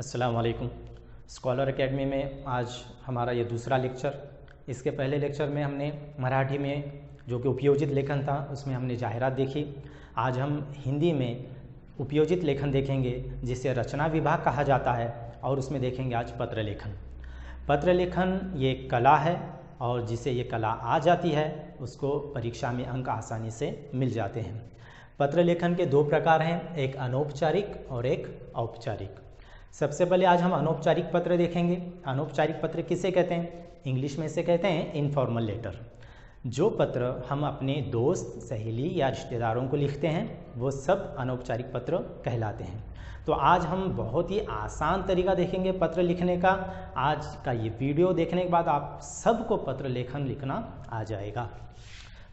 अस्सलाम वालेकुम। Scholar academy में आज हमारा ये दूसरा लेक्चर। इसके पहले लेक्चर में हमने मराठी में जो कि उपयोजित लेखन था उसमें हमने जाहिरात देखी। आज हम हिंदी में उपयोजित लेखन देखेंगे जिसे रचना विभाग कहा जाता है, और उसमें देखेंगे आज पत्र लेखन। पत्र लेखन ये एक कला है और जिसे ये कला आ जाती है उसको परीक्षा में अंक आसानी से मिल जाते हैं। पत्र लेखन के दो प्रकार हैं, एक अनौपचारिक और एक औपचारिक। सबसे पहले आज हम अनौपचारिक पत्र देखेंगे। अनौपचारिक पत्र किसे कहते हैं? इंग्लिश में इसे कहते हैं इनफॉर्मल लेटर। जो पत्र हम अपने दोस्त, सहेली या रिश्तेदारों को लिखते हैं वो सब अनौपचारिक पत्र कहलाते हैं। तो आज हम बहुत ही आसान तरीका देखेंगे पत्र लिखने का। आज का ये वीडियो देखने के बाद आप सबको पत्र लेखन लिखना आ जाएगा।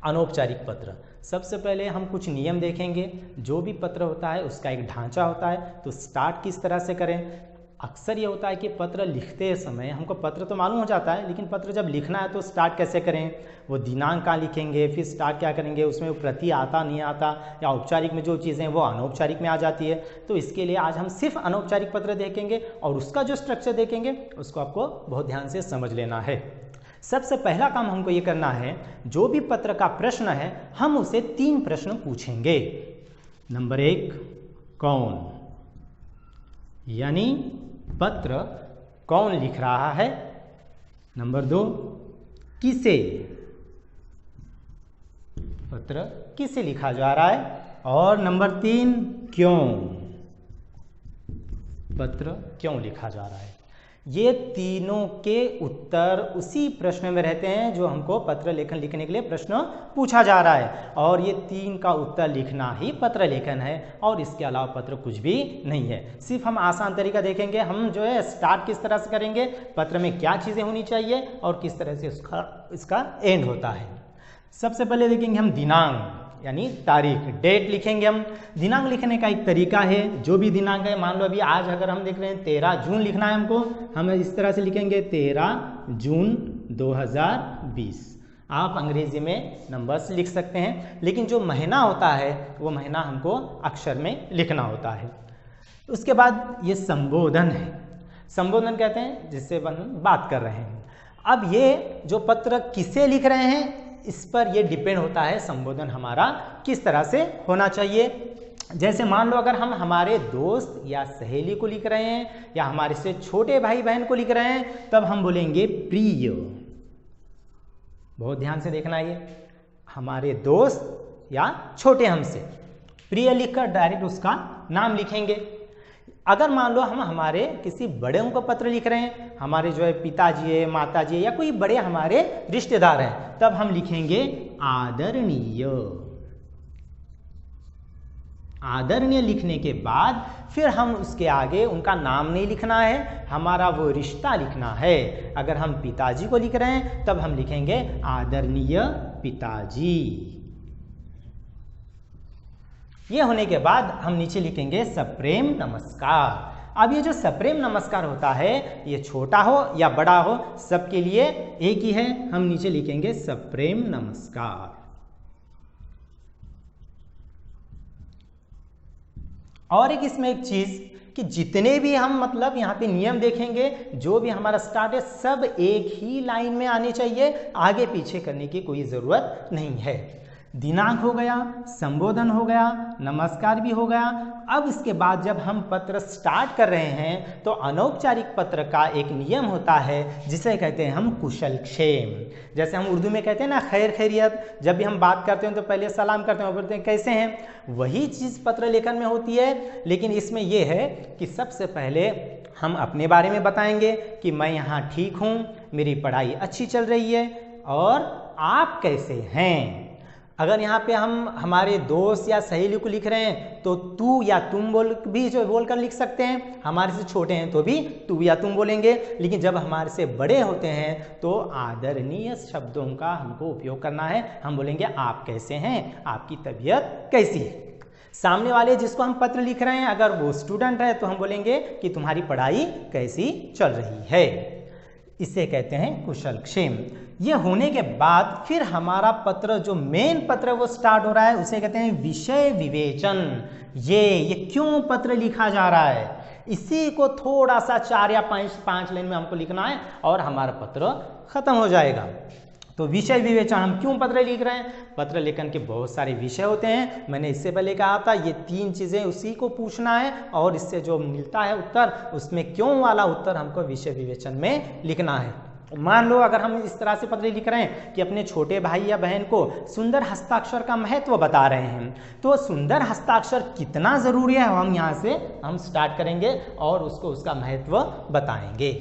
अनौपचारिक पत्र, सबसे पहले हम कुछ नियम देखेंगे। जो भी पत्र होता है उसका एक ढांचा होता है, तो स्टार्ट किस तरह से करें। अक्सर ये होता है कि पत्र लिखते समय हमको पत्र तो मालूम हो जाता है, लेकिन पत्र जब लिखना है तो स्टार्ट कैसे करें, वो दिनांक कहाँ लिखेंगे, फिर स्टार्ट क्या करेंगे, उसमें वो प्रति आता नहीं आता, या औपचारिक में जो चीज़ें वो अनौपचारिक में आ जाती है। तो इसके लिए आज हम सिर्फ अनौपचारिक पत्र देखेंगे और उसका जो स्ट्रक्चर देखेंगे उसको आपको बहुत ध्यान से समझ लेना है। सबसे पहला काम हमको ये करना है, जो भी पत्र का प्रश्न है हम उसे 3 प्रश्न पूछेंगे। नंबर 1, कौन, यानी पत्र कौन लिख रहा है। नंबर 2, किसे, पत्र किसे लिखा जा रहा है। और नंबर 3, क्यों, पत्र क्यों लिखा जा रहा है। ये तीनों के उत्तर उसी प्रश्न में रहते हैं जो हमको पत्र लेखन लिखने के लिए प्रश्न पूछा जा रहा है, और ये 3 का उत्तर लिखना ही पत्र लेखन है, और इसके अलावा पत्र कुछ भी नहीं है। सिर्फ हम आसान तरीका देखेंगे। हम जो है स्टार्ट किस तरह से करेंगे, पत्र में क्या चीज़ें होनी चाहिए और किस तरह से इसका एंड होता है। सबसे पहले देखेंगे हम दिनांक यानी तारीख, डेट लिखेंगे हम। दिनांक लिखने का एक तरीका है, जो भी दिनांक है, मान लो अभी आज अगर हम देख रहे हैं 13 जून लिखना है हमको, हम इस तरह से लिखेंगे 13 जून 2020। आप अंग्रेजी में नंबर्स लिख सकते हैं, लेकिन जो महीना होता है वो महीना हमको अक्षर में लिखना होता है। उसके बाद ये संबोधन है। संबोधन कहते हैं जिससे हम बात कर रहे हैं। अब ये जो पत्र किसे लिख रहे हैं इस पर यह डिपेंड होता है संबोधन हमारा किस तरह से होना चाहिए। जैसे मान लो अगर हम हमारे दोस्त या सहेली को लिख रहे हैं या हमारे से छोटे भाई बहन को लिख रहे हैं, तब हम बोलेंगे प्रिय। बहुत ध्यान से देखना, ये हमारे दोस्त या छोटे हमसे, प्रिय लिखकर डायरेक्ट उसका नाम लिखेंगे। अगर मान लो हम हमारे किसी बड़े को पत्र लिख रहे हैं, हमारे जो है पिताजी है, माताजी है, या कोई बड़े हमारे रिश्तेदार हैं, तब हम लिखेंगे आदरणीय। आदरणीय लिखने के बाद फिर हम उसके आगे उनका नाम नहीं लिखना है, हमारा वो रिश्ता लिखना है। अगर हम पिताजी को लिख रहे हैं तब हम लिखेंगे आदरणीय पिताजी। ये होने के बाद हम नीचे लिखेंगे सप्रेम नमस्कार। अब ये जो सप्रेम नमस्कार होता है, ये छोटा हो या बड़ा हो सबके लिए एक ही है। हम नीचे लिखेंगे सप्रेम नमस्कार। और एक इसमें एक चीज कि जितने भी हम मतलब यहाँ पे नियम देखेंगे, जो भी हमारा स्टार्ट है सब एक ही लाइन में आने चाहिए, आगे पीछे करने की कोई जरूरत नहीं है। दिनांक हो गया, संबोधन हो गया, नमस्कार भी हो गया। अब इसके बाद जब हम पत्र स्टार्ट कर रहे हैं तो अनौपचारिक पत्र का एक नियम होता है जिसे कहते हैं हम कुशल क्षेम। जैसे हम उर्दू में कहते हैं ना खैर खैरियत, जब भी हम बात करते हैं तो पहले सलाम करते हैं और बोलते हैं कैसे हैं। वही चीज़ पत्र लेखन में होती है, लेकिन इसमें यह है कि सबसे पहले हम अपने बारे में बताएंगे कि मैं यहाँ ठीक हूँ, मेरी पढ़ाई अच्छी चल रही है, और आप कैसे हैं। अगर यहाँ पे हम हमारे दोस्त या सहेली को लिख रहे हैं तो तू या तुम बोलकर लिख सकते हैं। हमारे से छोटे हैं तो भी तू या तुम बोलेंगे, लेकिन जब हमारे से बड़े होते हैं तो आदरणीय शब्दों का हमको उपयोग करना है। हम बोलेंगे आप कैसे हैं, आपकी तबीयत कैसी है। सामने वाले जिसको हम पत्र लिख रहे हैं अगर वो स्टूडेंट है तो हम बोलेंगे कि तुम्हारी पढ़ाई कैसी चल रही है। इसे कहते हैं कुशल क्षेम। ये होने के बाद फिर हमारा पत्र जो मेन पत्र वो स्टार्ट हो रहा है उसे कहते हैं विषय विवेचन। ये क्यों पत्र लिखा जा रहा है, इसी को थोड़ा सा 4 या 5 लाइन में हमको लिखना है और हमारा पत्र खत्म हो जाएगा। तो विषय विवेचन हम क्यों पत्र लिख रहे हैं? पत्र लेखन के बहुत सारे विषय होते हैं, मैंने इससे पहले कहा था ये 3 चीज़ें उसी को पूछना है और इससे जो मिलता है उत्तर, उसमें क्यों वाला उत्तर हमको विषय विवेचन में लिखना है। मान लो अगर हम इस तरह से पत्र लिख रहे हैं कि अपने छोटे भाई या बहन को सुंदर हस्ताक्षर का महत्व बता रहे हैं, तो सुंदर हस्ताक्षर कितना ज़रूरी है हम यहाँ से हम स्टार्ट करेंगे और उसका महत्व बताएंगे।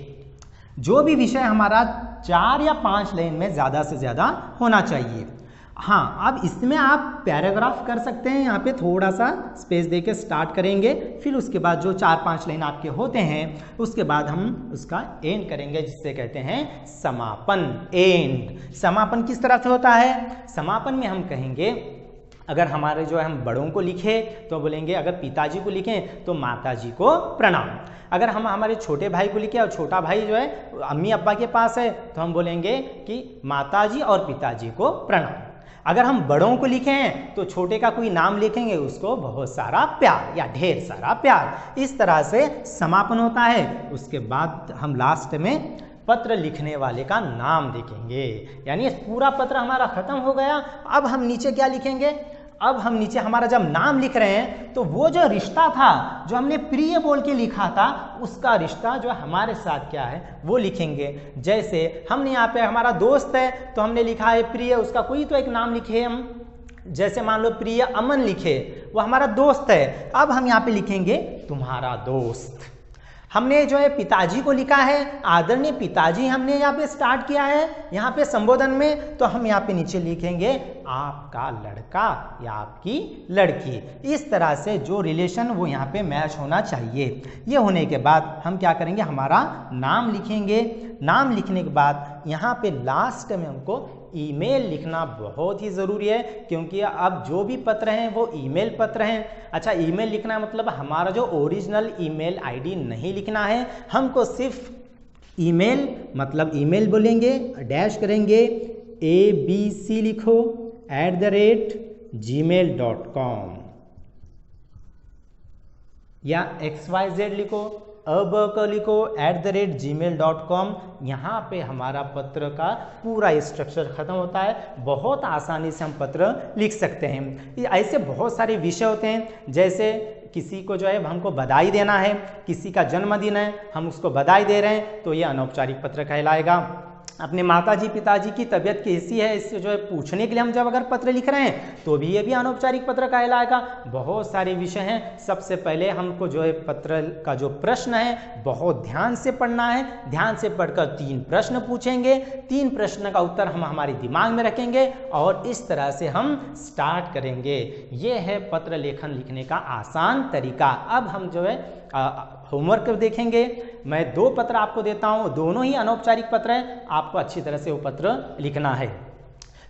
जो भी विषय हमारा 4 या 5 लाइन में ज़्यादा से ज़्यादा होना चाहिए। हाँ, अब इसमें आप पैराग्राफ कर सकते हैं, यहाँ पे थोड़ा सा स्पेस देके स्टार्ट करेंगे, फिर उसके बाद जो 4-5 लाइन आपके होते हैं उसके बाद हम उसका एंड करेंगे, जिससे कहते हैं समापन, एंड। समापन किस तरह से होता है? समापन में हम कहेंगे, अगर हमारे जो है हम बड़ों को लिखे तो बोलेंगे, अगर पिताजी को लिखें तो माताजी को प्रणाम। अगर हम हमारे छोटे भाई को लिखें और छोटा भाई जो है अम्मी अब्बा के पास है तो हम बोलेंगे कि माताजी और पिताजी को प्रणाम। अगर हम बड़ों को लिखे हैं तो छोटे का कोई नाम लिखेंगे, उसको बहुत सारा प्यार या ढेर सारा प्यार। इस तरह से समापन होता है। उसके बाद हम लास्ट में पत्र लिखने वाले का नाम देखेंगे, यानी पूरा पत्र हमारा खत्म हो गया। अब हम नीचे क्या लिखेंगे? अब हम नीचे हमारा जब नाम लिख रहे हैं तो वो जो रिश्ता था जो हमने प्रिय बोल के लिखा था, उसका रिश्ता जो हमारे साथ क्या है वो लिखेंगे। जैसे हमने यहाँ पे हमारा दोस्त है तो हमने लिखा है प्रिय, उसका कोई तो एक नाम लिखे हम, जैसे मान लो प्रिय अमन लिखे, वो हमारा दोस्त है। अब हम यहाँ पे लिखेंगे तुम्हारा दोस्त। हमने जो है पिताजी को लिखा है, आदरणीय पिताजी हमने यहाँ पे स्टार्ट किया है यहाँ पे संबोधन में, तो हम यहाँ पे नीचे लिखेंगे आपका लड़का या आपकी लड़की। इस तरह से जो रिलेशन वो यहाँ पे मैच होना चाहिए। ये होने के बाद हम क्या करेंगे, हमारा नाम लिखेंगे। नाम लिखने के बाद यहाँ पे लास्ट में हमको ईमेल लिखना बहुत ही ज़रूरी है, क्योंकि अब जो भी पत्र हैं वो ईमेल पत्र हैं। अच्छा, ईमेल लिखना मतलब हमारा जो ओरिजिनल ईमेल आईडी नहीं लिखना है, हमको सिर्फ ईमेल मतलब ईमेल बोलेंगे, डैश करेंगे, ABC लिखो @gmail.com या XYZ लिखो, अब लिखो @gmail.com। यहाँ पे हमारा पत्र का पूरा स्ट्रक्चर खत्म होता है। बहुत आसानी से हम पत्र लिख सकते हैं। ऐसे बहुत सारे विषय होते हैं, जैसे किसी को जो है हमको बधाई देना है, किसी का जन्मदिन है, हम उसको बधाई दे रहे हैं तो ये अनौपचारिक पत्र कहलाएगा। अपने माताजी पिताजी की तबीयत कैसी है इससे जो है पूछने के लिए हम जब अगर पत्र लिख रहे हैं तो भी ये भी अनौपचारिक पत्र कहलाएगा। बहुत सारे विषय हैं। सबसे पहले हमको जो है पत्र का जो प्रश्न है बहुत ध्यान से पढ़ना है। ध्यान से पढ़कर 3 प्रश्न पूछेंगे, 3 प्रश्न का उत्तर हम हमारे दिमाग में रखेंगे और इस तरह से हम स्टार्ट करेंगे। ये है पत्र लेखन लिखने का आसान तरीका। अब हम जो है होमवर्क देखेंगे। मैं 2 पत्र आपको देता हूँ, दोनों ही अनौपचारिक पत्र हैं। आपको अच्छी तरह से वो पत्र लिखना है।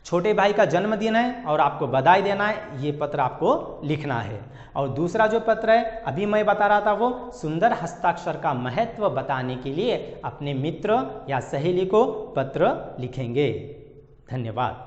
छोटे भाई का जन्मदिन है और आपको बधाई देना है, ये पत्र आपको लिखना है। और दूसरा जो पत्र है अभी मैं बता रहा था, वो सुंदर हस्ताक्षर का महत्व बताने के लिए अपने मित्र या सहेली को पत्र लिखेंगे। धन्यवाद।